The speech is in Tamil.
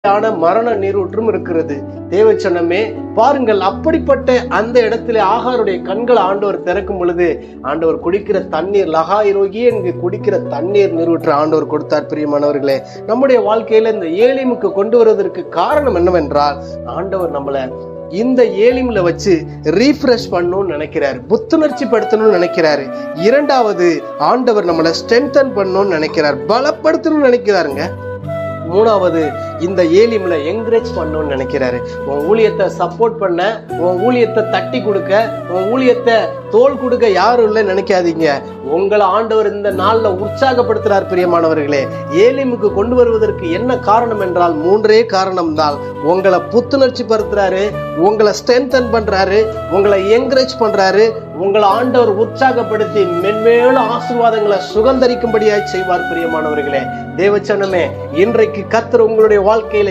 மரண நீரூற்றும் இருக்கிறது. தேவச்சனமே பாருங்கள், அப்படிப்பட்ட அந்த இடத்துல ஆகாருடைய கண்களை ஆண்டவர் திறக்கும் பொழுது ஆண்டவர் குடிக்கிற தண்ணீர் லகாயிரோகி என்கு குடிக்கிற தண்ணீர் நீரூற்று ஆண்டவர் கொடுத்தார். பிரியமானவர்களே, நம்முடைய வாழ்க்கையில இந்த ஏலிமுக்கு கொண்டு வருவதற்கு காரணம் என்னவென்றால், ஆண்டவர் நம்மளை இந்த ஏலிம்ல வச்சு ரீஃப்ரெஷ் பண்ணணும்னு நினைக்கிறாரு, புத்துணர்ச்சி படுத்தணும்னு நினைக்கிறாரு. இரண்டாவது, ஆண்டவர் நம்மளை ஸ்ட்ரென்தன் பண்ணணும்னு நினைக்கிறார், பலப்படுத்தணும்னு நினைக்கிறாருங்க. மூணாவது, இந்த ஏலிம்ல என்கரேஜ் பண்ணணும்னு நினைக்கிறாரு. உன் ஊழியத்தை சப்போர்ட் பண்ண, உன் ஊழியத்தை தட்டி கொடுக்க, உன் ஊழியத்தை தோள் கொடுக்க யாரும் இல்லை நினைக்காதீங்க. உங்களை ஆண்டவர் இந்த நாள்ல உற்சாகப்படுத்துறார். பிரியமானவர்களே, ஏலிமுக்கு கொண்டு வருவதற்கு என்ன காரணம் என்றால் மூன்றே காரணம் தான். உங்களை புத்துணர்ச்சி படுத்துறாரு, உங்களை ஸ்ட்ரென்தன் பண்றாரு, உங்களை என்கரேஜ் பண்றாரு, உங்களை ஆண்டவர் உற்சாகப்படுத்தி மென்மேலும் ஆசீர்வாதங்களை சுகந்தரிக்கும்படியாய் செய்வார். பிரியமானவர்களே, தேவச்சனமே, இன்றைக்கு கர்த்தர் உங்களுடைய வாழ்க்கையில